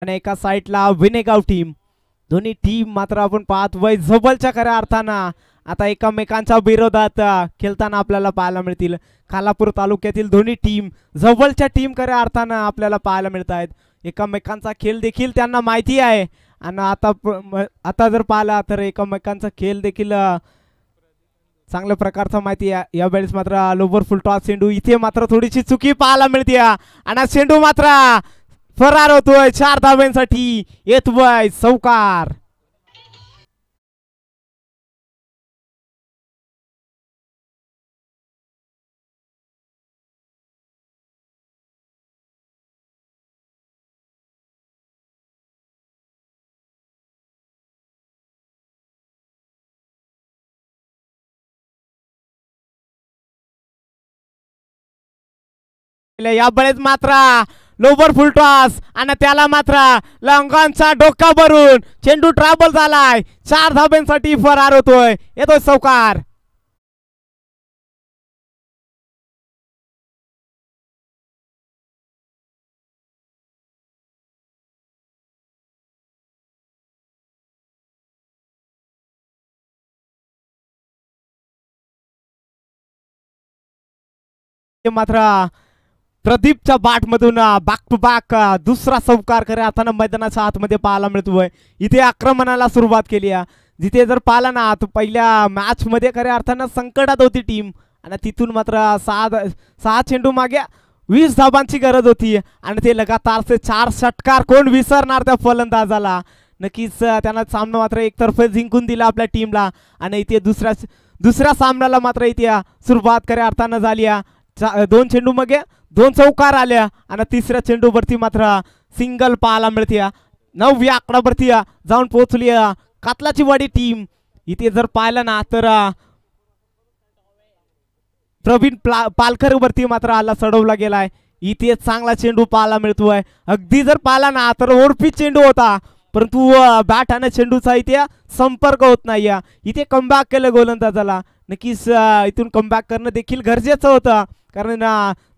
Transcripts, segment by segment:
आणि एका साईडला विनेगाव टीम. दोन्ही टीम मात्र आपण पाहतोय जबलच्या खऱ्या अर्थानं आता एकमेकांच्या विरोधात खेळताना आपल्याला पाहायला मिळतील. खालापूर तालुक्यातील दोन्ही टीम जवळच्या टीम खऱ्या अर्थानं आपल्याला पाहायला मिळत आहेत. एकमेकांचा खेळ देखील त्यांना माहिती आहे आणि आता जर पाहिला तर एकमेकांचा खेळ देखील चांगल्या प्रकारचा माहिती आहे. यावेळेस मात्र लोबर फुलटॉस चेंडू इथे मात्र थोडीशी चुकी पाहायला मिळते आणि चेंडू मात्र फरार होतोय 4 धाब्यांसाठी येतोय चौकार. यावेळेस मात्र लोबर फुलटॉस आणि त्याला मात्र लंगांचा डोका भरून चेंडू ट्रॅव्हल झालाय. 4 धाब्यांसाठी फरार होतोय येतोय चौकार. मात्र प्रदीपच्या बाट मधून बॅक टू बॅक दुसरा चौकार खऱ्या अर्थानं मैदानाच्या आतमध्ये पाहायला मिळतोय. इथे आक्रमणाला सुरुवात केली आहे. जिथे जर पाहिला ना तर पहिल्या मॅच मध्ये खऱ्या अर्थानं संकटात होती टीम आणि तिथून मात्र सहा चेंडू मागे 20 धाबांची गरज होती आणि ते लगातारचे 4 षटकार कोण विसरणार त्या फलंदाजाला. नक्कीच त्यांना सामना मात्र एकतर्फे जिंकून दिला आपल्या टीमला आणि इथे दुसऱ्या सामन्याला मात्र इथे सुरुवात खऱ्या अर्थानं झाली. 2 चेंडू मागे 2 चौकार आल्या आणि तिसऱ्या चेंडूवरती मात्र सिंगल पाहायला मिळते. 9व्या आकडावरती जाऊन पोहोचली कातलाची वाडी टीम. इथे जर पाहिलं ना तर प्रवीण पालकर वरती मात्र आला चढवला गेलाय. इथे चांगला चेंडू पाहायला मिळतोय. अगदी जर पाहिला ना तर ओरपी चेंडू होता परंतु बॅट आणि चेंडूचा इथे संपर्क होत नाही. इथे कमबॅक केलं गोलंदाजाला. नक्कीच इथून कमबॅक करणं देखील गरजेचं होतं कारण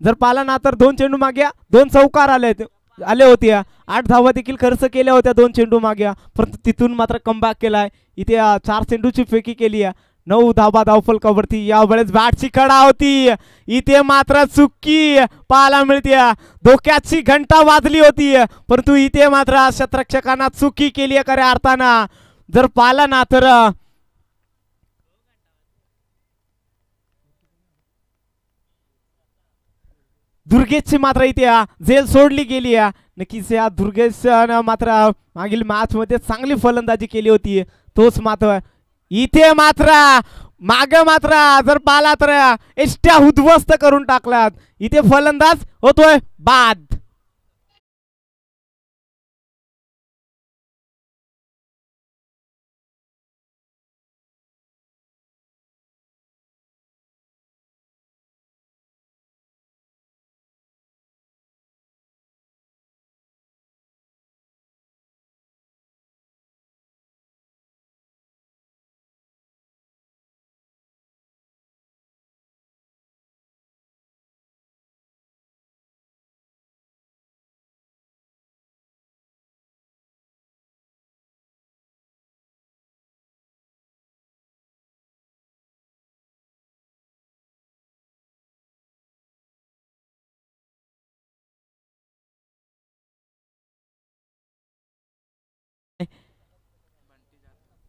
जर पाहिला ना तर 2 चेंडू मागे 2 चौकार आले होते. 8 धावा देखील खर्च केल्या होत्या 2 चेंडू मागे परंतु तिथून मात्र कमबॅक केलाय. इथे 4 चेंडूची फेकी केली आहे. 9 धाबा धावफलकावरती. यावेळेस बॅटची कडा होती इथे मात्र चुकी पाहायला मिळते. धोक्याची घंटा वाजली होती परंतु इथे मात्र क्षेत्ररक्षकांना चुकी केली आहे खऱ्या अर्थानं. जर पाहिला ना तर दुर्गेशची मात्र इथे झेल सोडली गेली. नक्कीच या दुर्गेशनं मात्र मागील मॅच मध्ये चांगली फलंदाजी केली होती. तोच मात्र इथे मात्र मागे मात्र जर पाहिला तर एष्ट्या उद्ध्वस्त करून टाकल्यात. इथे फलंदाज होतोय बाद.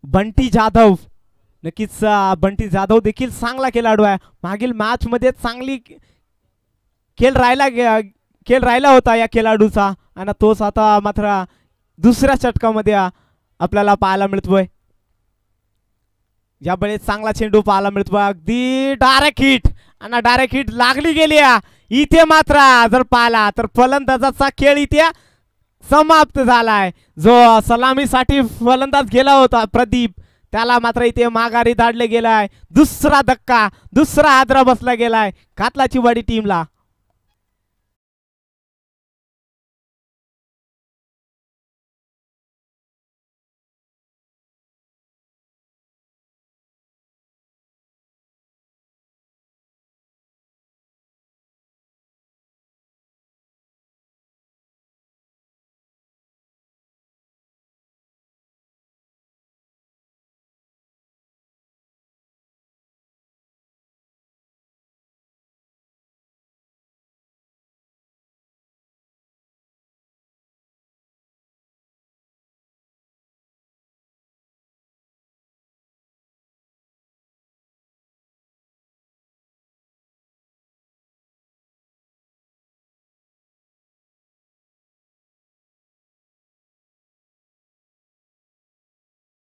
बंटी जाधव. नक्कीच बंटी जाधव देखील चांगला खेळाडू आहे. मागील मॅच मध्ये चांगली खेळ राहिला होता या खेळाडूचा आणि तोच आता मात्र दुसऱ्या षटकामध्ये आपल्याला पाहायला मिळतोय. यावेळेस चांगला चेंडू पाहायला मिळतोय. अगदी डायरेक्ट हिट आणि डायरेक्ट हिट लागली गेली. इथे मात्र जर पाहिला तर फलंदाजाचा खेळ इथे समाप्त झालाय. जो सलामीसाठी फलंदाज गेला होता प्रदीप त्याला मात्र इथे माघारी धाडले गेलाय. दुसरा धक्का दुसरा हादरा बसला गेलाय कातलाची वाडी टीमला.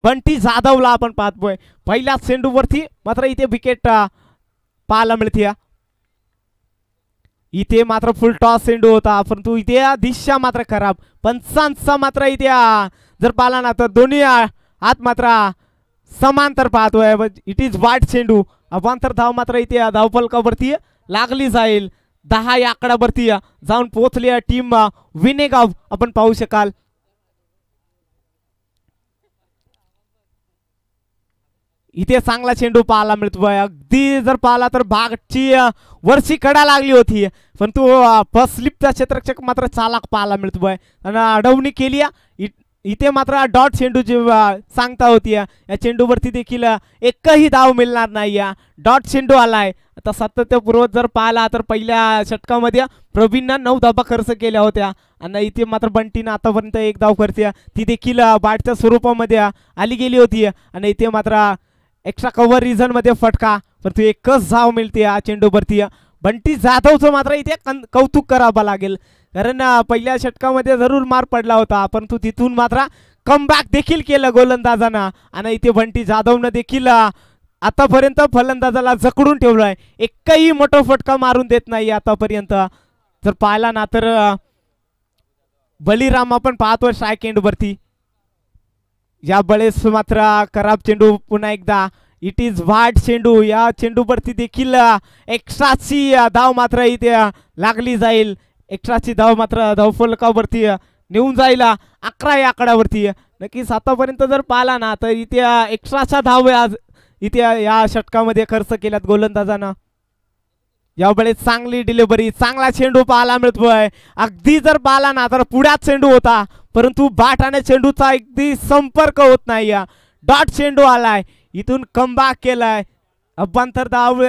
बंटी जाधवला आपण पाहतोय पहिल्या चेंडूवरती मात्र इथे विकेट पाहायला मिळते. इथे मात्र फुल टॉस चेंडू होता परंतु इथे दिशा मात्र खराब. पंचांचा मात्र इथे जर पाहिला ना तर दोन्ही हात मात्र समांतर पाहतोय. इट इज वाईट चेंडू. अवांतर धाव मात्र इथे धावफलकावरती लागली जाईल. 10 या आकड्यावरती जाऊन पोहोचली टीम विनेगाव आपण पाहू शकाल. इथे चांगला चेंडू पाहायला मिळतोय. अगदी जर पाहिला तर भागची वरची कडा लागली होती परंतु फर्स्ट स्लिपचा क्षेत्ररक्षक मात्र चालाक पाहायला मिळतोय आणि अडवणी केली. इथे मात्र डॉट चेंडू जी सांगता होती या चेंडूवरती देखील एकही धाव मिळणार नाही. डॉट चेंडू आलाय. आता सातत्यपूर्व जर पाहिला तर पहिल्या षटकामध्ये प्रवीणनं 9 धावा खर्च केल्या होत्या आणि इथे मात्र बंटीनं आतापर्यंत 1 धाव करते ती देखील बॅटच्या स्वरूपामध्ये आली गेली होती आणि इथे मात्र एक्स्ट्रा कव्हर रिझन मध्ये फटका परंतु एकच धाव मिळते या चेंडूवरती. बंटी जाधवचं मात्र इथे कौतुक करावं लागेल कारण पहिल्या षटकामध्ये जरूर मार पडला होता परंतु तिथून मात्र कमबॅक देखील केलं गोलंदाजांना आणि इथे बंटी जाधवनं देखील आतापर्यंत फलंदाजाला जकडून ठेवलंय. एकही मोठा फटका मारून देत नाही आतापर्यंत. जर पाहिला ना तर बलिराम आपण पाहतोय स्ट्राईक एंड वरती. या बळेस मात्र खराब चेंडू पुन्हा एकदा. इट इज वाईट चेंडू. या चेंडूवरती देखील एक्स्ट्राची धाव मात्र इथे लागली जाईल. एक्स्ट्राची धाव मात्र धावफलकावरती नेऊन जाईल 11 या आकड्यावरती. नक्कीच आतापर्यंत जर पाहिला ना तर इथे एक्स्ट्राच्या धाव आज इथे या षटकामध्ये खर्च केल्यात गोलंदाजांना. यावेळेस चांगली डिलिव्हरी चांगला चेंडू पाहायला मिळतोय. अगदी जर पाहिला ना तर पुढ्यात चेंडू होता परंतु बॅट आणि चेंडूचा अगदी संपर्क होत नाही. डॉट चेंडू आलाय. इथून कमबॅक केलाय. अभ्यंतर धाव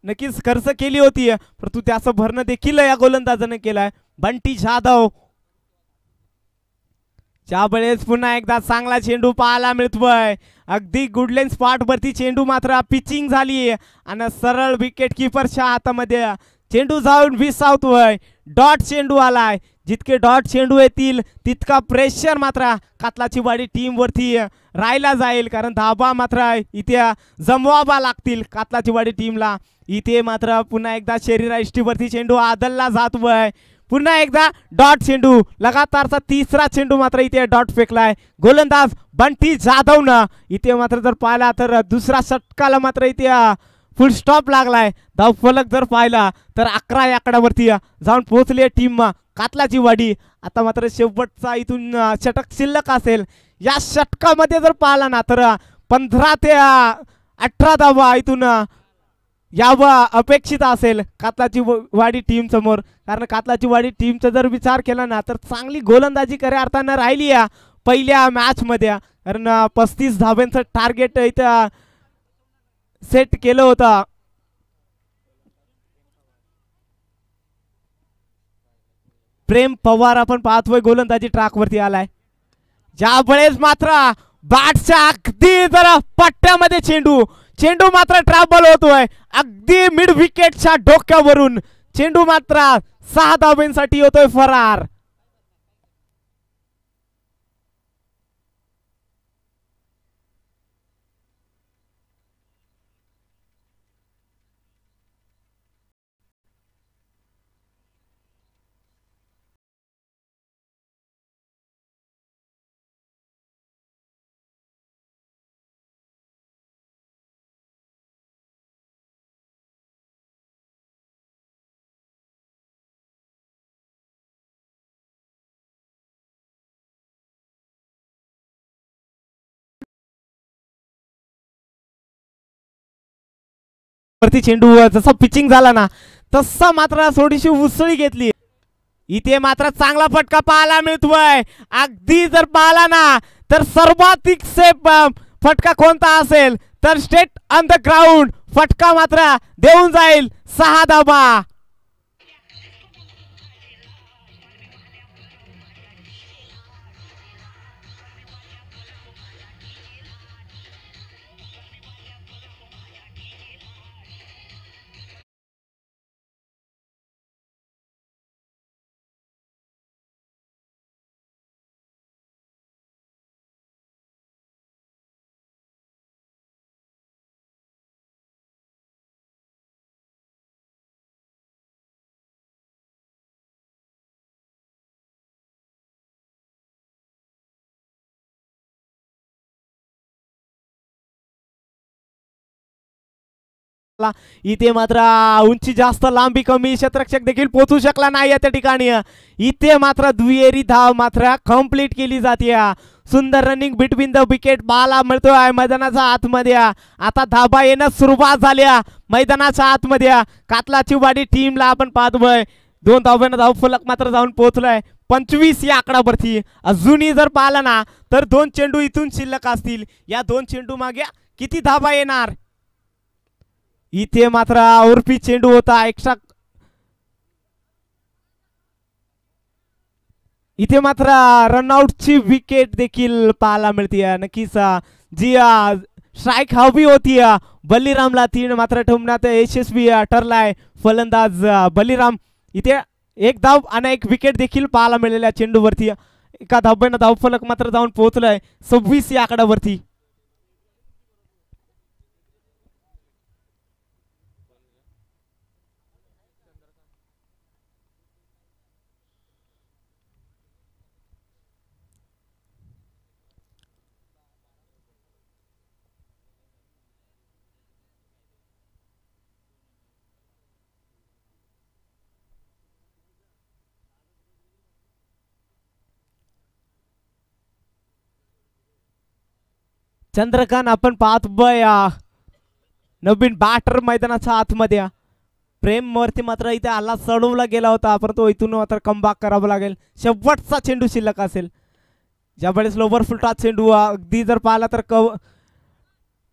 नक्कीच खर्च केली होती परंतु त्याचं भरणं देखील या गोलंदाजाने केलाय. बंटी जाधव त्यावेळेस पुन्हा एकदा चांगला चेंडू पाहायला मिळतोय. अगदी गुडलेन स्पॉट वरती चेंडू मात्र पिचिंग झाली आणि सरळ विकेट किपरच्या हातामध्ये चेंडू जाऊन विसावतोय. डॉट चेंडू आलाय. जितके डॉट चेंडू येतील तितका प्रेशर मात्र कातलाची वाडी टीम वरती राहिला जाईल कारण धाबा मात्र इथे जमवावा लागतील कातलाची वाडी टीमला. इथे मात्र पुन्हा एकदा शरीरायष्टीवरती चेंडू आदलला जातोय. पुन्हा एकदा डॉट चेंडू लगातारचा तिसरा चेंडू मात्र इथे डॉट फेकलाय गोलंदाज बंटी जाधवनं. इथे मात्र जर पाहिला तर दुसरा षटकाला मात्र इथे फुल स्टॉप लागलाय. धावफलक जर पाहिला तर 11 या आकड्यावरती जाऊन पोहोचली टीम कातलाची वाडी. आता मात्र शेवटचा इथून षटक शिल्लक असेल. या षटकामध्ये जर पाहिला ना तर 15 ते 18 धावा इथून यावं अपेक्षित असेल कातलाची वाडी टीम समोर कारण कातलाची वाडी टीमचा जर विचार केला ना तर चांगली गोलंदाजी खऱ्या अर्थानं राहिली या पहिल्या मॅच मध्ये कारण 35 धाब्यांचं टार्गेट इथं सेट केलं होतं. प्रेम पवार आपण पाहतोय गोलंदाजी ट्रॅक वरती आलाय. ज्यावेळेस मात्र बॅटच्या अगदी जरा पट्ट्यामध्ये चेंडू मात्र ट्रॅव्हल होतोय. अगदी मिड विकेटच्या डोक्यावरून चेंडू मात्र 6 धाब्यांसाठी होतोय फरार. वरती चेंडू जसा पिचिंग झाला ना तसा मात्र थोडीशी उसळी घेतली. इथे मात्र चांगला फटका पाहायला मिळतोय. अगदी जर पाहिला ना तर सर्वाधिक सेफ फटका कोणता असेल तर स्ट्रेट ऑन द ग्राउंड फटका मात्र देऊन जाईल 6 धाबा. इथे मात्र उंची जास्त लांबी कमी क्षेत्ररक्षक देखील पोहोचू शकला नाही या त्या ठिकाणी. इथे मात्र दुहेरी धाव मात्र कंप्लीट केली जाते. सुंदर रनिंग बिटवीन द विकेट बाला मिळतोय मैदानाच्या आतमध्ये. आता धाबा येणं सुरुवात झाली मैदानाच्या आतमध्ये. कातलाची वाडी टीमला आपण पाहतोय 2 धावांना धाव फलक मात्र जाऊन पोहोचलाय 25 या आकडावरती. अजूनही जर पाहिलं ना तर 2 चेंडू इथून शिल्लक असतील. या 2 चेंडू मागे किती धाबा येणार. इथे मात्र उर्फी चेंडू होता एक्स्ट्रा. इथे मात्र रनआउटची विकेट देखील पाहायला मिळते. नक्कीच जी स्ट्राईक हवी होती बलिरामला 3 मात्र ठेवण्यात यशस्वी ठरलाय फलंदाज बलिराम. इथे 1 धाव आणि 1 विकेट देखील पाहायला मिळालेल्या चेंडूवरती. एका धाब्यानं धावफलक मात्र जाऊन पोहोचलाय 26 या आकड्यावरती. चंद्रकांत आपण पाहतोय नवीन बॅटर मैदानाच्या आतमध्ये. प्रेम वरती मात्र इथे आला चढवला गेला होता परंतु इथून मात्र कमबॅक करावं लागेल. शेवटचा चेंडू शिल्लक असेल ज्यावेळेस लोवर फुलटा चेंडू अगदी जर पाहिला तर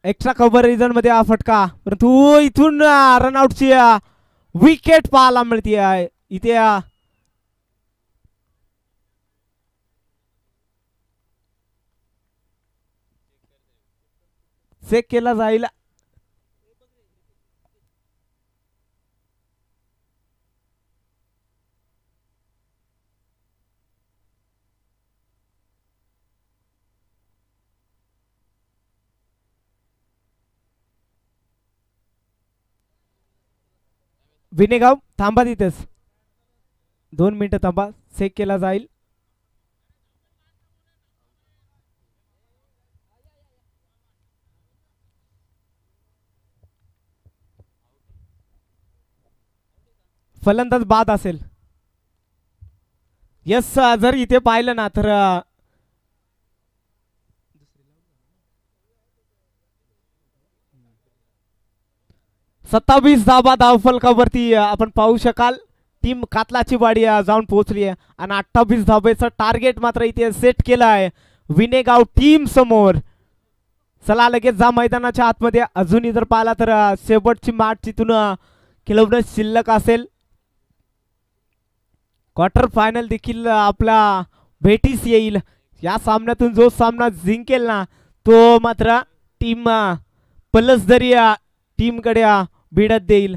एक्स्ट्रा कव्हर रिजन मध्ये हा फटका परंतु इथून रनआउटची विकेट पाहायला मिळते. इथे चेक केला जाईल. विनेगाव थांबा तिथेच 2 मिनिटं थांबा. चेक केला जाईल. फलंदाज बाद असेल. यस जर इथे पाहिलं ना तर 27 धाबा धावफलकावरती आपण पाहू शकाल. टीम कातलाची वाडी जाऊन पोहोचली आहे आणि 28 धाब्याचं टार्गेट मात्र इथे सेट केलं आहे विनेगाव टीम समोर. चला लगेच जा मैदानाच्या आतमध्ये. अजूनही जर पाहिला तर शेवटची मॅच तिथून खेळवणं शिल्लक असेल. क्वार्टर फायनल देखील आपला भेटीस येईल. या सामन्यातून जो सामना जिंकेल ना तो मात्र टीम पलसदरी टीमकडे भिडत देईल.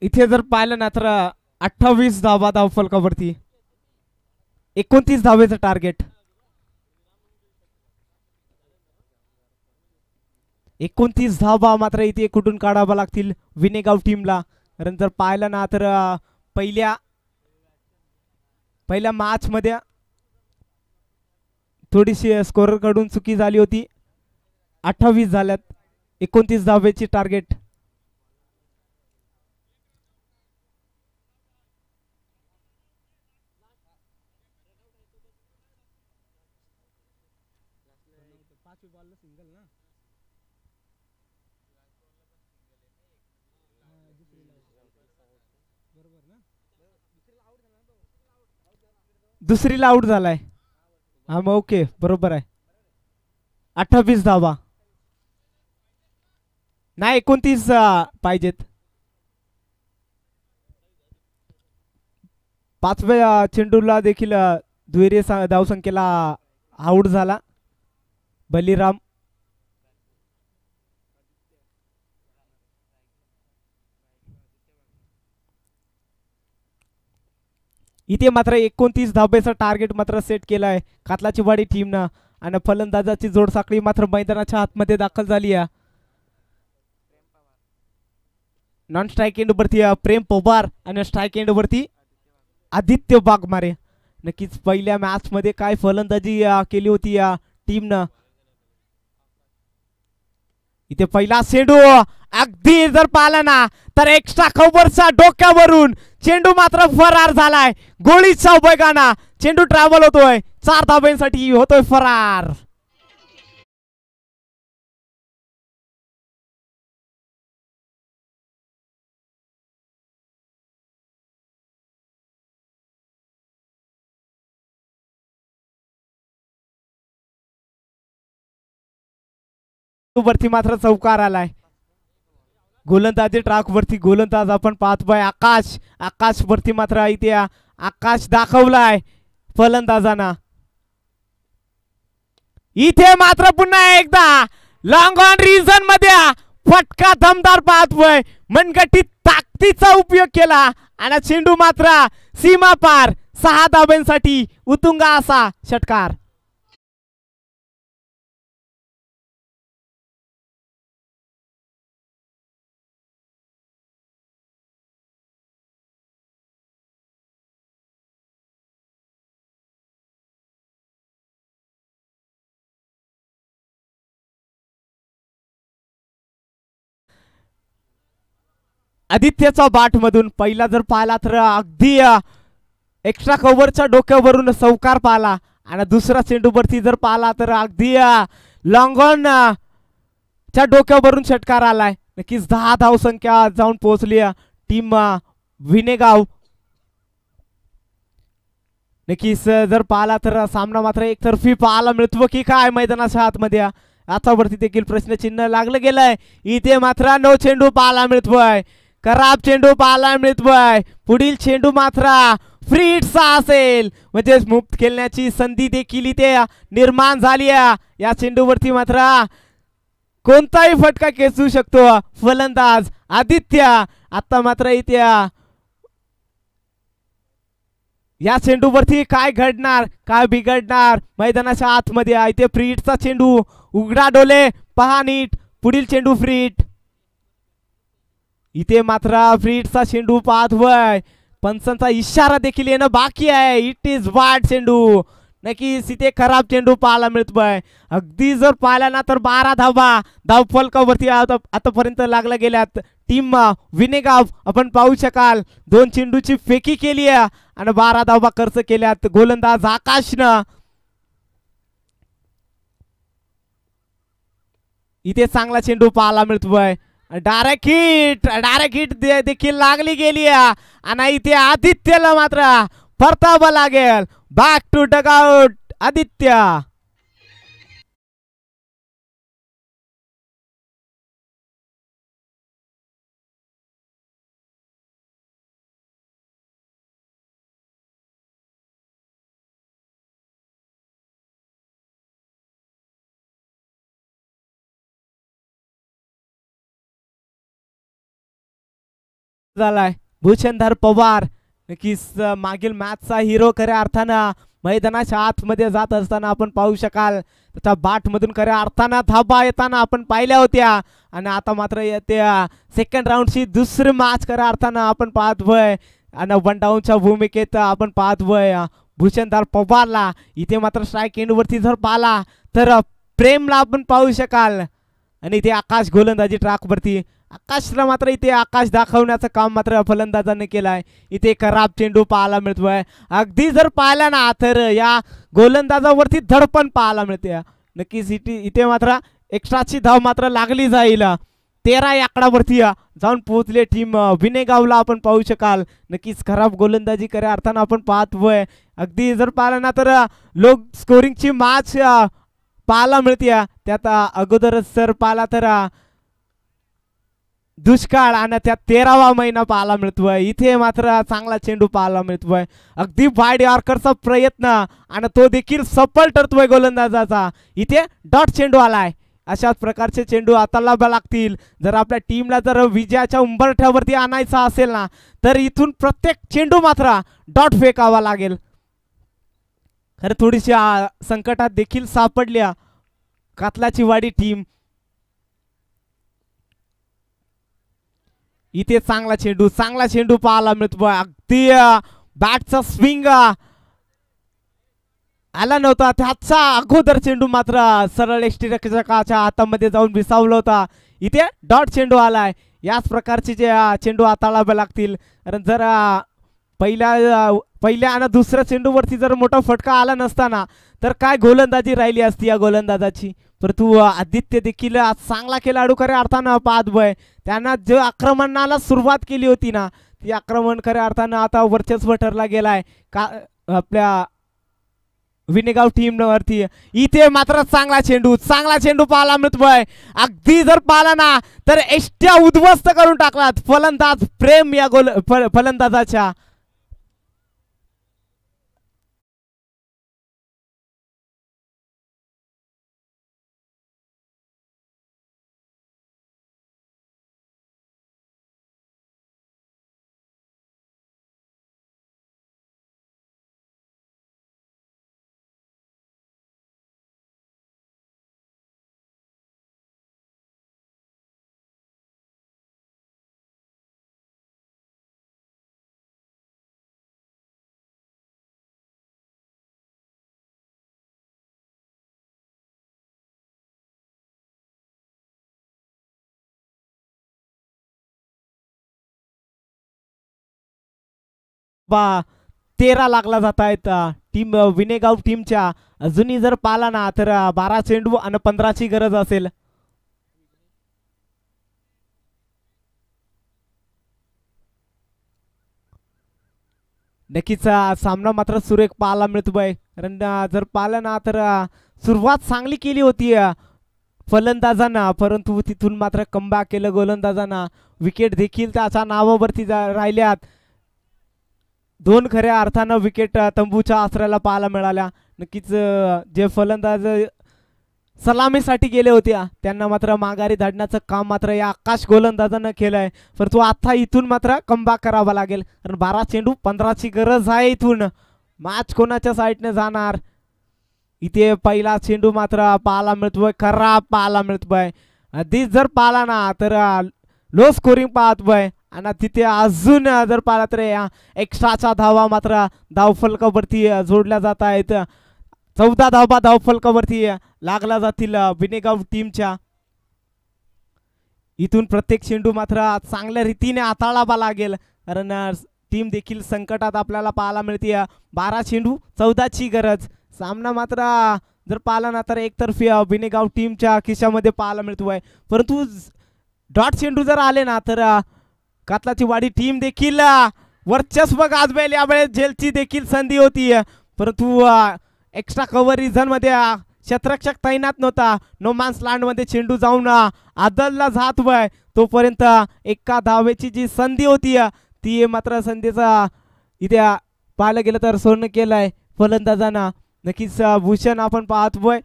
इथे जर पाहिलं ना तर 28 धावा धावफलकावरती 29 धावेचं टार्गेट. 29 धावा मात्र इथे कुठून काढावा लागतील विनेगाव टीमला. कारण जर पाहिलं ना तर पहिल्या मॅच मध्ये थोडीशी स्कोर कडून चुकी झाली होती. 28 झाल्यात 29 धावेची टार्गेट. दुसरीला आउट झालाय. हा मग ओके बरोबर आहे. 28 धावा नाही 29 पाहिजेत. 5व्या चेंडूला देखील दुहेरी धावसंख्येला आउट झाला बलिराम. इथे मात्र 29 धाब्याचं टार्गेट मात्र सेट केलाय कातलाची वाडी टीमनं आणि फलंदाजाची जोडसाखळी मात्र मैदानाच्या आतमध्ये दाखल झाली आहे. नॉन स्ट्राईक एंड वरती प्रेम पवार आणि स्ट्राईक एंड वरती आदित्य वाघमारे. नक्कीच पहिल्या मॅच मध्ये काय फलंदाजी केली होती या टीमनं. इथे पहिला चेंडू अगदी जर पाहिला ना तर एक्स्ट्रा कव्हरच्या डोक्यावरून चेंडू मात्र फरार झालाय. गोळीचा वेगाना चेंडू ट्रॅव्हल होतोय 4 धाब्यांसाठी होतोय फरार. वरती मात्र चौकार आलाय. गोलंदाजी ट्रॅक वरती गोलंदाज आपण पाहतोय आकाश. आकाश वरती मात्र इथे आकाश दाखवलाय फलंदाजांना. इथे मात्र पुन्हा एकदा लॉंग ऑन रिजन मध्ये फटका दमदार पाहतोय. मनगटीत ताकदीचा उपयोग केला आणि चेंडू मात्र सीमा पार 6 धाब्यांसाठी उतुंगा असा षटकार. आदित्यचा बाट मधून पहिला जर पाहिला तर अगदी एक्स्ट्रा कव्हरच्या डोक्यावरून चौकार पाहिला आणि दुसरा चेंडू वरती जर पाहिला तर अगदी लॉंग ऑन च्या डोक्यावरून षटकार आलाय. नक्कीच 10 धाव संख्या जाऊन पोहोचली टीम विनेगाव. नक्कीच जर पाहिला तर सामना मात्र एकतर्फी पाहायला मिळतो की काय मैदानाच्या आतमध्ये आता वरती देखील प्रश्नचिन्ह लागलं गेलंय. इथे मात्र 9 चेंडू पाहायला मिळतोय. खराब चेंडू पाहायला मिळतोय. पुढील चेंडू मात्र फ्री हिटचा असेल म्हणजे मुक्त खेळण्याची संधी देखील इथे निर्माण झाली आहे. या चेंडूवरती मात्र कोणताही फटका खेचू शकतो फलंदाज आदित्य. आता मात्र इथे या चेंडूवरती काय घडणार काय बिघडणार मैदानाच्या आतमध्ये. इथे फ्री हिटचा चेंडू उघडा डोले पहा नीट. पुढील चेंडू फ्री हिट. इथे मात्र फ्री हिटचा चेंडू पाहतोय. पंचांचा इशारा देखील येणं बाकी आहे. इट इज वाईड चेंडू. नक्कीच इथे खराब चेंडू पाहायला मिळतोय. अगदी जर पाहिला ना तर 12 धावा धावफलकावरती आतापर्यंत लागल्या गेल्यात. टीम विनेगाव आपण पाहू शकाल 2 चेंडूची फेकी केली आहे आणि 12 धावा खर्च केल्यात गोलंदाज आकाशनं. इथे चांगला चेंडू पाहायला मिळतोय. डायरेक्ट हिट देखील लागली गेली आणि इथे आदित्यला मात्र परतावं लागेल. Back to dugout Aditya. झालाय भूषणधर पवार. नक्कीच मागील मॅचचा हिरो खऱ्या अर्थानं मैदानाच्या आतमध्ये जात असताना आपण पाहू शकाल. त्याच्या बाट मधून खऱ्या अर्थानं धाबा येताना आपण पाहिल्या होत्या आणि आता मात्र येते सेकंड राऊंडची दुसरी मॅच खऱ्या अर्थानं आपण पाहतोय आणि 1 डाऊनच्या भूमिकेत आपण पाहतोय भूषणधर पवारला. इथे मात्र स्ट्राईक एंड वरती जर पाहिला तर प्रेमला आपण पाहू शकाल आणि इथे आकाश गोलंदाजी ट्रॅक वरती. आकाशला मात्र इथे आकाश दाखवण्याचं काम मात्र फलंदाजांनी केलंय. इथे खराब चेंडू पाहायला मिळतोय. अगदी जर पाहिला ना तर या गोलंदाजावरती धडपण पाहायला मिळते. नक्कीच इथे मात्र एक्स्ट्राची धाव मात्र लागली जाईल. 13 आकडावरती जाऊन पोहोचले टीम विनेगावला आपण पाहू शकाल. नक्कीच खराब गोलंदाजी खऱ्या अर्थानं आपण पाहतोय. अगदी जर पाहिला ना तर लो स्कोरिंगची मॅच पाहायला मिळते. त्यात अगोदरच जर पाहिला तर दुष्काळ आणि त्यात 13वा महिना पाहायला मिळतोय. इथे मात्र चांगला चेंडू पाहायला मिळतोय. अगदी वाईड यॉर्करचा प्रयत्न आणि तो देखील सफल ठरतोय गोलंदाजाचा. इथे डॉट चेंडू आलाय. अशाच प्रकारचे चेंडू हाताळावे लागतील जर आपल्या टीमला जर विजयाच्या उंबरठ्यावरती आणायचा असेल ना, तर इथून प्रत्येक चेंडू मात्र डॉट फेकावा लागेल. खरं थोडीशी संकटात देखील सापडल्या कातलाची वाडी टीम. इथे चांगला चेंडू पाहायला मिळतो. अगदी बॅटचा स्विंग आला नव्हता, त्याचा अगोदर चेंडू मात्र सरळ यष्टिरक्षकाच्या हातामध्ये जाऊन विसावला होता. इथे डॉट चेंडू आलाय. याच प्रकारचे जे चेंडू हाताळावे लागतील. कारण जर पहिल्या आणि दुसऱ्या चेंडूवरती जर मोठा फटका आला नसताना तर काय गोलंदाजी राहिली असती या गोलंदाजाची. परंतु आदित्य देखील चांगला खेळाडू खऱ्या अर्थानं पाहत बय. त्यांना जो आक्रमणाला सुरुवात केली होती ना, ती आक्रमण खऱ्या अर्थानं आता वर्चस्व ठरला गेलाय का आपल्या विनेगाव टीम वरती. इथे मात्र चांगला चेंडू पाहायला मिळतोय. अगदी जर पाहिला ना तर एष्ट्या उद्ध्वस्त करून टाकलात फलंदाज प्रेम या फलंदाजाच्या. बा 13 लागला जात आहेत टीम विनेगाव टीमच्या. अजूनही जर पाला ना तर 12 चेंडू आणि 15ची गरज असेल. नक्कीच सामना मात्र सुरेख पाहायला मिळतोय. कारण जर पाहिलं ना तर सुरुवात चांगली केली होती फलंदाजांना, परंतु तिथून मात्र कमबॅक केलं गोलंदाजांना. विकेट देखील त्याच्या नावावरती राहिल्यात. 2 खऱ्या अर्थानं विकेट तंबूच्या आसऱ्याला पाहायला मिळाल्या. नक्कीच जे फलंदाज सलामीसाठी गेले होते त्यांना मात्र माघारी धाडण्याचं काम मात्र या आकाश गोलंदाजानं केलंय. परंतु आता इथून मात्र कमबॅक करावा लागेल. कारण 12 चेंडू 15ची गरज आहे. इथून मॅच कोणाच्या साईडने जाणार. इथे पहिला चेंडू मात्र पाहायला मिळतोय, खराब पाहायला मिळतोय. आधीच जर पाहिला ना तर लो स्कोरिंग पाहतोय. आणि तिथे अजून जर पाहिला तर एक्स्ट्राच्या धावा मात्र धावफलकावरती जोडल्या जात आहेत. 14 धावा धावफलकावरती लागला जातील विनेगाव टीमच्या. इथून प्रत्येक चेंडू मात्र चांगल्या रीतीने हाताळावा लागेल. कारण टीम देखील संकटात आपल्याला पाहायला मिळते. 12 चेंडू 14ची गरज. सामना मात्र जर पाहिला ना तर एकतर्फी विनेगाव टीमच्या खिशामध्ये पाहायला मिळतोय. परंतु डॉट चेंडू जर आले ना तर कातलाची वाडी टीम देखील वर्चस्व गाजवेल. यावेळेस झेलची देखील संधी होती, परंतु एक्स्ट्रा कव्हर रिझन मध्ये क्षेत्ररक्षक तैनात नव्हता. नो मॅन्स लँड मध्ये चेंडू जाऊन आदलला जात वय. तोपर्यंत एका धावेची जी संधी होती ती मात्र संधीचा इथे पाहायला गेलं तर सोनं केलंय फलंदाजांना. नक्कीच भूषण आपण पाहतोय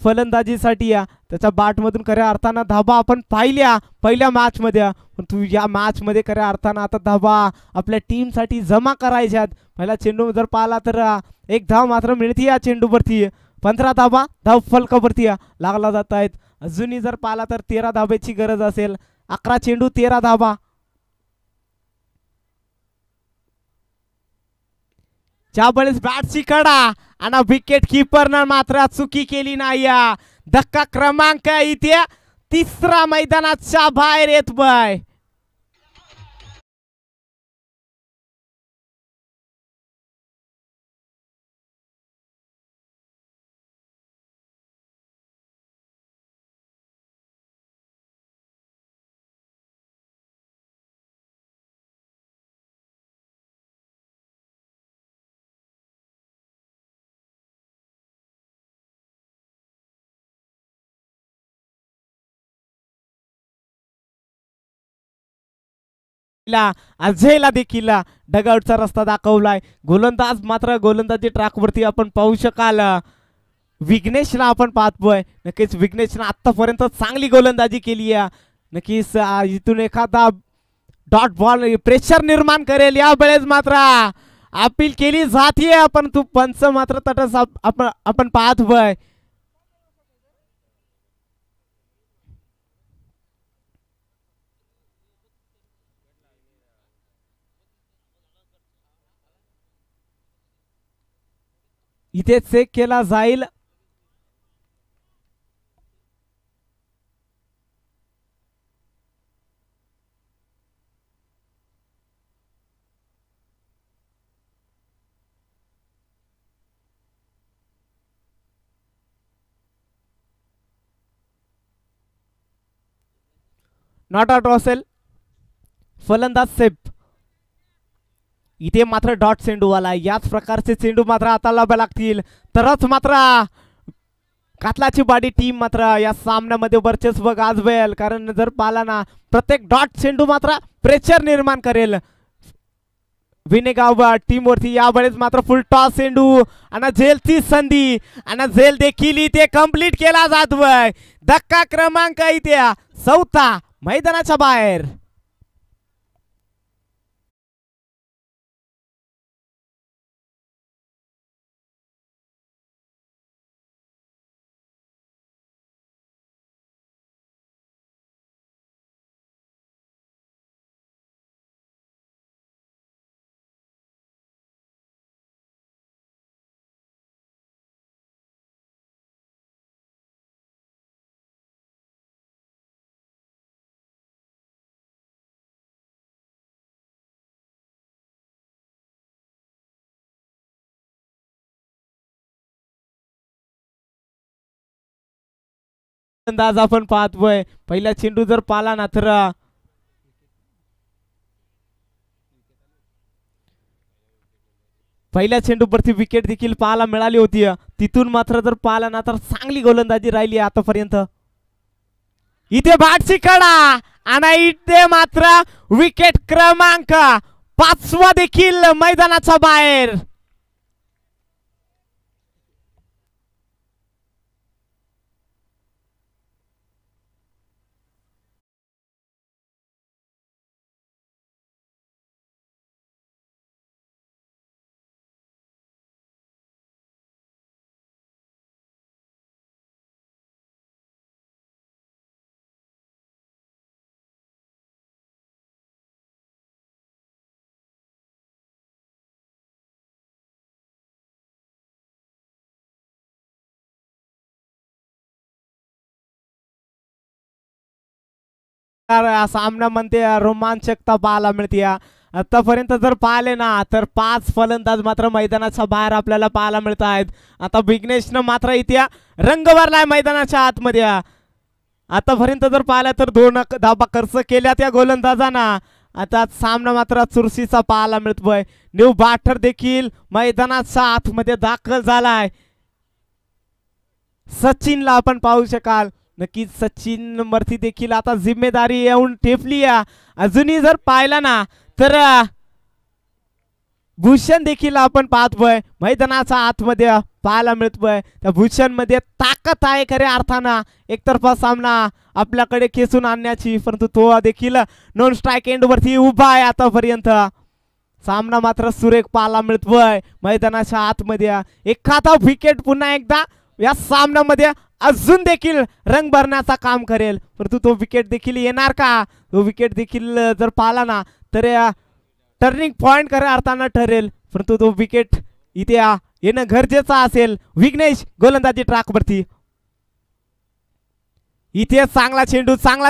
फलंदाजीसाठी त्याच्या बॅटमधून खऱ्या अर्थानं धाबा आपण पाहिल्या पहिल्या मॅच मध्ये. परंतु या मॅच मध्ये खऱ्या अर्थानं आता धाबा आपल्या टीम साठी जमा करायच्यात. पहिला चेंडू जर पाहिला तर 1 धाव मात्र मिळते या चेंडूवरती. 15 धाबा धाव फलकावरती लागला जात आहेत. अजूनही जर पाहिला तर 13 धाब्याची गरज असेल. 11 चेंडू 13 धाबा. ज्यावेळेस बॅटची कडा आणि विकेट किपरनं मात्र चुकी केली नाही. धक्का क्रमांक इथे 3रा मैदानाच्या बाहेर येत बाय. अजयला देखील डगआउटचा रस्ता दाखवलाय. गोलंदाज मात्र गोलंदाजी ट्रॅकवरती आपण पाहू शकाल. विघ्नेशला आपण पाहतोय. नक्कीच विघ्नेशनं आतापर्यंत चांगली गोलंदाजी केली आहे. नक्कीच इथून एखादा डॉट बॉल प्रेशर निर्माण करेल. या वेळेस मात्र अपील केली जातीये परंतु पंच मात्र तटस्थ आपण पाहतोय. इथे चेक केला जाईल. नॉट आउट असेल. फलंदाज सेफ. इथे मात्र डॉट चेंडूवाला. याच प्रकारचे चेंडू मात्र आता लावावे लागतील तरच मात्र कातलाची बाडी टीम मात्र या सामन्यामध्ये वर्चस्व गाजवेल. कारण जर पाला ना प्रत्येक डॉट चेंडू मात्र प्रेशर निर्माण करेल विनेगाव टीम वरती. यावेळेस मात्र फुल टॉस चेंडू आणि झेलची संधी आणि झेल देखील इथे कंप्लीट केला जातोय. धक्का क्रमांक इथे 4 मैदानाच्या बाहेर. अंदाज आपण पाहतोय. पहिला चेंडू जर पाला ना तर पहिल्या चेंडूवरती विकेट देखील पाहायला मिळाली होती. तिथून मात्र जर पाहिला ना तर चांगली गोलंदाजी राहिली आतापर्यंत. इथे बाटची कडा आणि इथे मात्र विकेट क्रमांक 5 देखील मैदानाच्या बाहेर. सामन्यामध्ये रोमांचकता पाहायला मिळते. आतापर्यंत जर पाहिले ना तर 5 फलंदाज मात्र मैदानाच्या बाहेर आपल्याला पाहायला मिळत आहेत. आता विघ्नेशनं मात्र इथे रंग भरलाय मैदानाच्या आतमध्ये. आतापर्यंत जर पाहिलं तर 2 धाबा खर्च केल्या त्या गोलंदाजांना. आता सामना मात्र चुरशीचा पाहायला मिळतोय. न्यू बॅटर देखील मैदानाच्या आतमध्ये दाखल झालाय. सचिनला आपण पाहू शकाल. नक्कीच सचिन वरती देखील आता जिम्मेदारी येऊन ठेपली. अजूनही जर पाहिला ना तर भूषण देखील आपण पाहतोय मैदानाच्या आतमध्ये पाहायला मिळतोय. त्या भूषण मध्ये ताकद आहे खऱ्या अर्थानं एकतर्फा सामना आपल्याकडे खेचून आणण्याची. परंतु तो देखील नॉन स्ट्राईक एंड वरती उभा आहे आतापर्यंत. सामना मात्र सुरेख पाहायला मिळतोय मैदानाच्या आतमध्ये. एखादा विकेट पुन्हा एकदा या सामन्यामध्ये अजून देखील रंग भरण्याचा काम करेल. परंतु तो विकेट देखील येणार का? तो विकेट देखील जर पाहिला ना तर टर्निंग पॉइंट खऱ्या अर्थानं ठरेल. परंतु तो विकेट इथे येणं गरजेचं असेल. विघ्नेश गोलंदाजी ट्रॅक वरती. इथे चांगला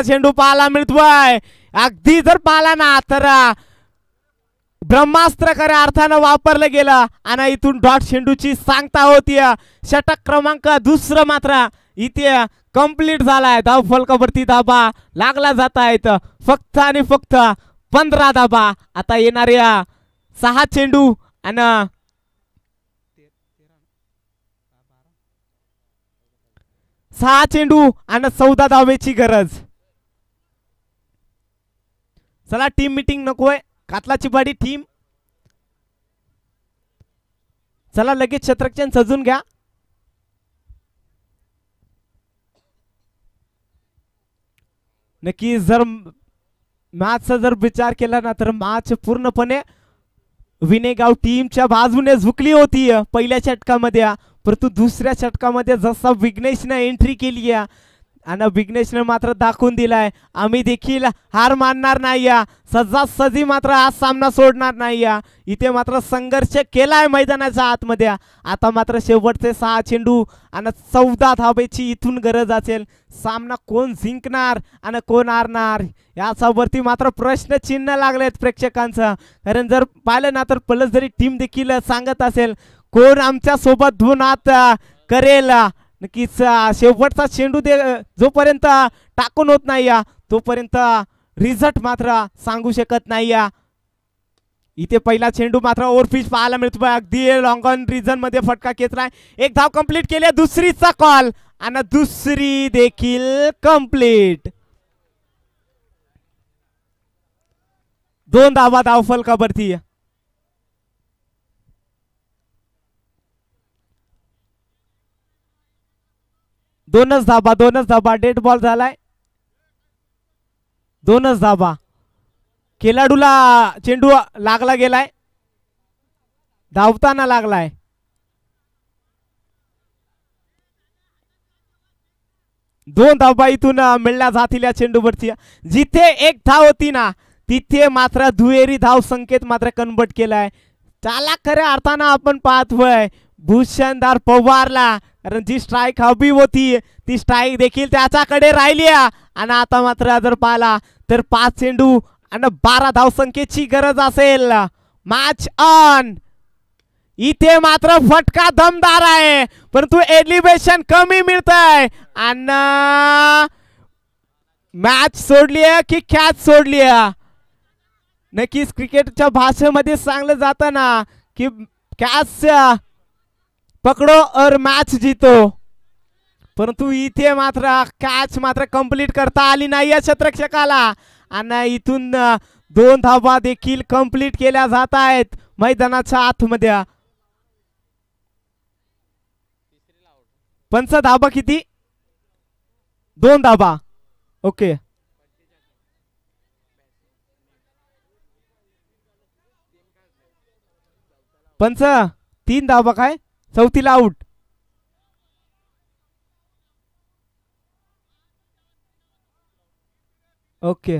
चेंडू पाहायला मिळतोय. अगदी जर पाहिला ना तर ब्रह्मास्त्र खऱ्या अर्थानं वापरलं गेलं आणि इथून डॉट चेंडूची सांगता होती. षटक क्रमांक 2 मात्र इथे कंप्लीट झालाय. धाव फलकावरती धाबा लागला जात आहेत. फक्त आणि फक्त 15 धाबा. आता येणाऱ्या 6 चेंडू आणि 6 चेंडू आणि 14 धावेची गरज. चला टीम मीटिंग नकोय. कातलाची बाडी टीम चला लगेच छत्रक्षण सजून घ्या. नक्की जर मॅचचा जर विचार केला ना तर मॅच पूर्णपणे विनेगाव टीमच्या बाजूने झुकली होती पहिल्या षटकामध्ये, परंतु दुसऱ्या षटकामध्ये जसा विघ्नेशने एंट्री केली आणि विघ्नेशने मात्र दाखवून दिलाय आम्ही देखील हार मानणार नाही, सजासजी मात्र हा सामना सोडणार नाही. इथे मात्र संघर्ष केलाय मैदानाच्या आतमध्ये. आता मात्र शेवटचे 6 चेंडू आणि 14 धावेची इथून गरज असेल. सामना कोण जिंकणार आणि कोण हारणार याच्यावरती मात्र प्रश्न चिन्ह लागलेत प्रेक्षकांचं. कारण जर पाहिलं ना तर पलस जरी टीम देखील सांगत असेल कोण आमच्या सोबत धुन हात करेल, नक्कीच शेवटचा चेंडू जोपर्यंत टाकून होत नाही तोपर्यंत रिझल्ट मात्र सांगू शकत नाही. इथे पहिला चेंडू मात्र ओव्हरपिच पाहायला मिळतो, अगदी लॉंग ऑन रिजन मध्ये फटका खेचलाय. एक धाव कंप्लीट केली, दुसरीचा कॉल आणि दुसरी देखील कंप्लीट. 2 धावा धावफलकावरती. दोनच धाबा डेड बॉल झालाय. 2च धाबा. खेळाडूला चेंडू लागला गेलाय, धावताना लागलाय. दोन धावा इथून मिळल्या जातील या चेंडूवरती. जिथे 1 धाव होती ना तिथे मात्र दुहेरी धाव संकेत मात्र कन्वर्ट केलाय. त्याला खऱ्या अर्थानं आपण पाहतोय भूषणदार पवारला, कारण जी स्ट्राईक हवी होती ती स्ट्राईक देखील त्याच्याकडे राहिली. आणि आता मात्र जर पाहिला तर 5 चेंडू आणि 12 धाव संख्येची गरज असेल. Match on. इथे मात्र फटका दमदार आहे परंतु एलिव्हेशन कमी मिळतंय आणि मॅच सोडली की कॅच सोडली. नक्कीच क्रिकेटच्या भाषेमध्ये सांगलं जातं ना की कॅच पकडो और मॅच जीतो, परंतु इथे मात्र कॅच मात्र कंप्लीट करता आली नाही या क्षेत्ररक्षकाला. आणि इथून 2 धावा देखील कंप्लीट केल्या जात आहेत मैदानाच्या आतमध्ये. पंच धाबा किती? 2 धाबा. ओके. पंच 3 धाबा काय? चौथीला आउट. Okay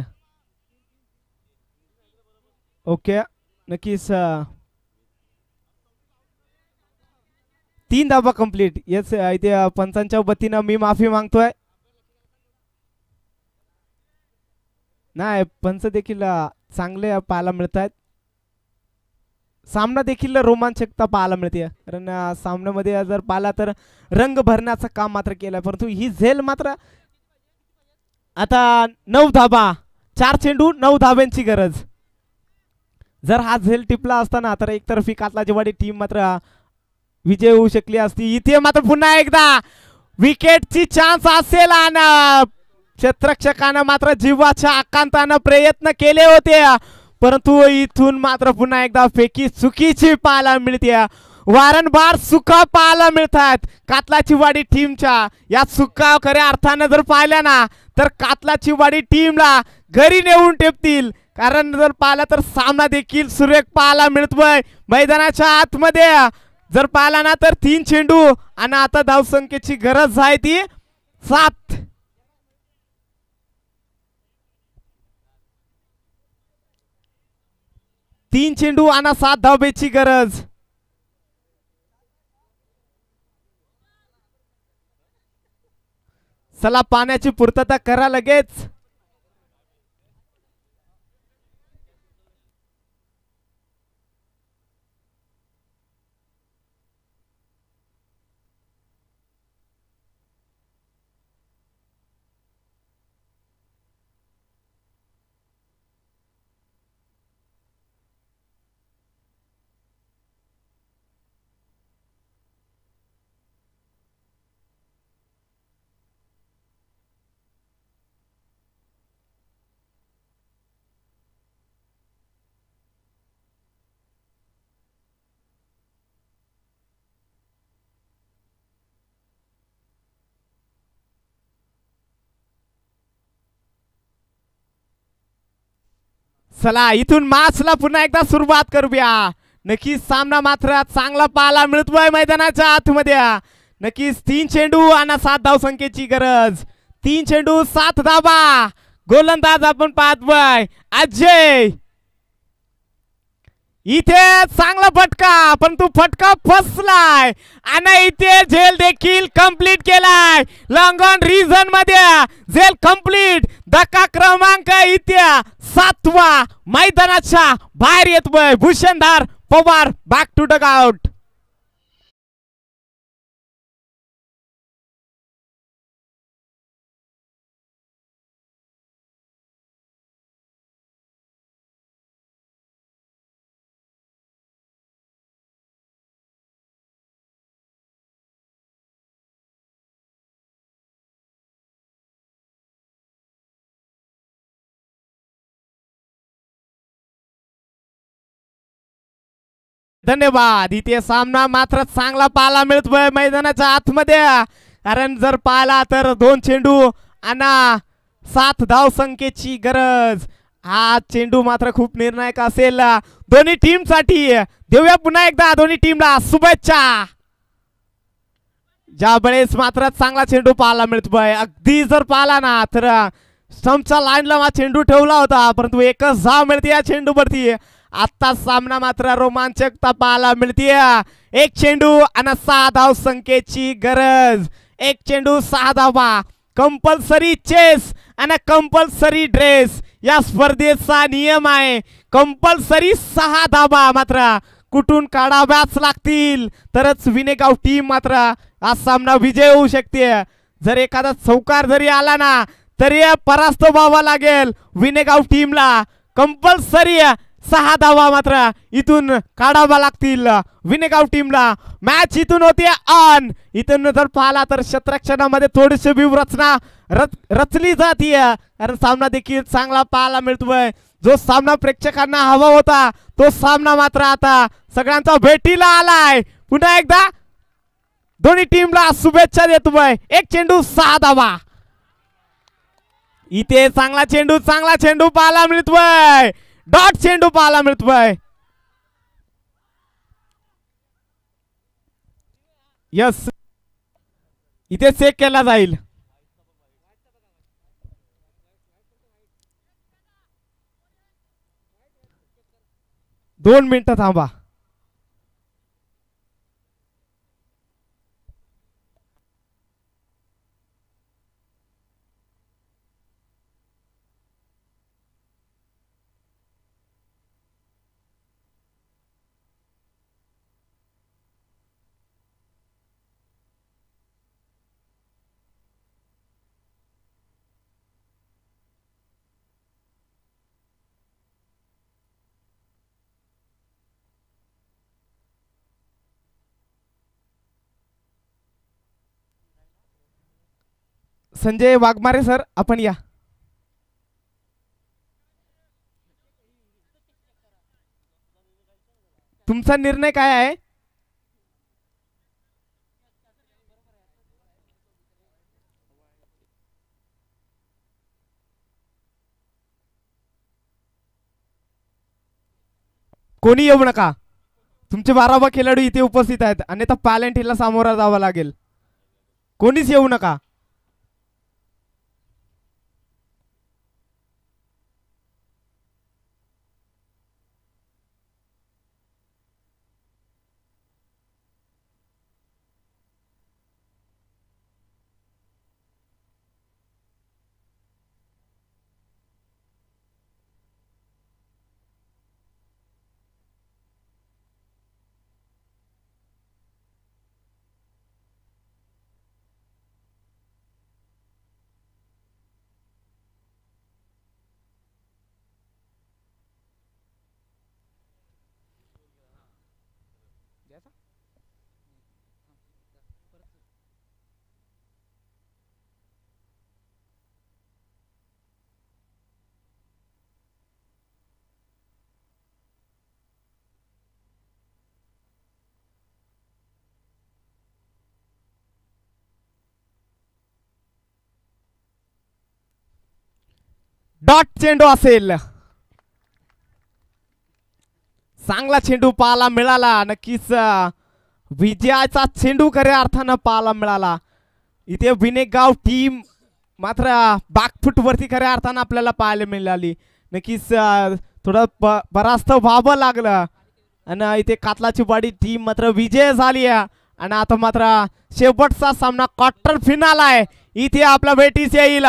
okay. नक्कीच 3 धाबा कंप्लीट. येस, इथे पंचांच्या वतीनं मी माफी मागतोय. नाही, पंच देखील चांगले पाहायला मिळत आहेत. सामना देखील रोमांचकता पाहायला मिळते, कारण सामन्यामध्ये जर पाहिला तर रंग भरण्याचं काम मात्र केलंय, परंतु ही झेल मात्र आता 9 धाबा. 4 चेंडू 9 धाब्यांची गरज. जर हा झेल टिपला असताना तर एकतर्फी कातलाजेवाडी टीम मात्र विजय होऊ शकली असती. इथे मात्र पुन्हा एकदा विकेटची चान्स असेल आणि क्षेत्ररक्षकानं मात्र जीवाच्या आकांतानं प्रयत्न केले होते, परंतु इथून मात्र पुन्हा एकदा फेकी चुकीची पाहायला मिळते. वारंवार चुका पाहायला मिळतात कातलाची वाडी टीमच्या. या चुका खऱ्या अर्थानं जर पाहिल्या ना तर कातलाची वाडी टीमला घरी नेऊन ठेवतील, कारण जर पाहिला तर सामना देखील सुरेख पाहायला मिळतोय मैदानाच्या आतमध्ये. जर पाहिला ना तर 3 चेंडू आणि आता धावसंख्येची गरज आहे ती 7. 3 चेंडू आणि 7 धावेची गरज. चला पाण्याची पूर्तता करा लगेच. चला इथून मॅचला पुन्हा एकदा सुरुवात करूया. नक्कीच सामना मात्र चांगला पाहायला मिळतोय मैदानाच्या आतमध्ये. नक्कीच 3 चेंडू आणि 7 धावसंख्येची गरज. 3 चेंडू 7 धावा. गोलंदाज आपण पाहतोय अजय. इथे चांगला फटका परंतु फटका फसलाय आणि इथे झेल देखील कंप्लीट केलाय. लॉंग ऑन रिझन मध्ये झेल कंप्लीट. धक्का क्रमांक इथे 7वा मैदानाच्या बाहेर येतोय. भूषणधार Pawar back to dugout. धन्यवाद. इथे सामना मात्र चांगला पाहायला मिळतोय मैदानाच्या आतमध्ये. कारण जर पाहिला तर 2 चेंडू आणि 7 धावसंख्येची गरज. हा चेंडू मात्र खूप निर्णायक असेल दोन्ही टीम साठी. देऊया पुन्हा एकदा दोन्ही टीमला शुभेच्छा. ज्या वेळेस मात्र चांगला चेंडू पाहायला मिळतोय. अगदी जर पाहिला ना तर स्टंपच्या लाईनला चेंडू ठेवला होता परंतु एकच धाव मिळते या चेंडूवरती. आता सामना मात्र रोमांचकता पाहायला मिळते. 1 चेंडू आणि 6 धावसंख्येची गरज. 1 चेंडू 6 धावा. कंपल्सरी चेस आणि कंपल्सरी ड्रेस या स्पर्धेचा नियम आहे. कंपल्सरी 6 धावा मात्र कुठून काढाव्याच लागतील तरच विनेगाव टीम मात्र हा सामना विजय होऊ शकते. जर एखादा चौकार जरी आला ना तरी परास्त व्हावा लागेल विनेगाव टीमला. कंपल्सरी 6 धावा मात्र इथून काढावा लागतील विनेगाव टीमला. मॅच इथून होते ऑन. इथून जर पाहिला तर क्षेत्ररक्षणामध्ये थोडीशी व्यूहरचना रचली जातीय. कारण सामना देखील चांगला पाहायला मिळतोय. जो सामना प्रेक्षकांना हवा होता तो सामना मात्र आता सगळ्यांचा भेटीला आलाय. पुन्हा एकदा दोन्ही टीमला शुभेच्छा देतोय. 1 चेंडू 6 धावा. इथे चांगला चेंडू पाहायला मिळतोय. डॉट चेंडू पाहायला मिळतोय. यस इथे चेक केला जाईल. दोन मिनिटं थांबा. संजय वाघमारे सर आपण या. तुमचा निर्णय काय आहे? कोणी येऊ नका. तुमचे 12 खेळाडू इथे उपस्थित आहेत अन्यथा पॅलेंटीला सामोरा जावं लागेल. कोणीच येऊ नका. डॉट चेंडू असेल. चांगला चेंडू पाहायला मिळाला. नक्कीच विजयाचा चेंडू खऱ्या अर्थानं पाहायला मिळाला. इथे विनेगाव टीम मात्र बॅकफूट वरती खऱ्या अर्थानं आपल्याला पाहायला मिळाली. नक्कीच थोडं परास्त व्हावं लागलं आणि इथे कातलाची वाडी टीम मात्र विजय झाली आहे. आणि आता मात्र शेवटचा सामना क्वार्टर फिनाल आहे. इथे आपला भेटीस येईल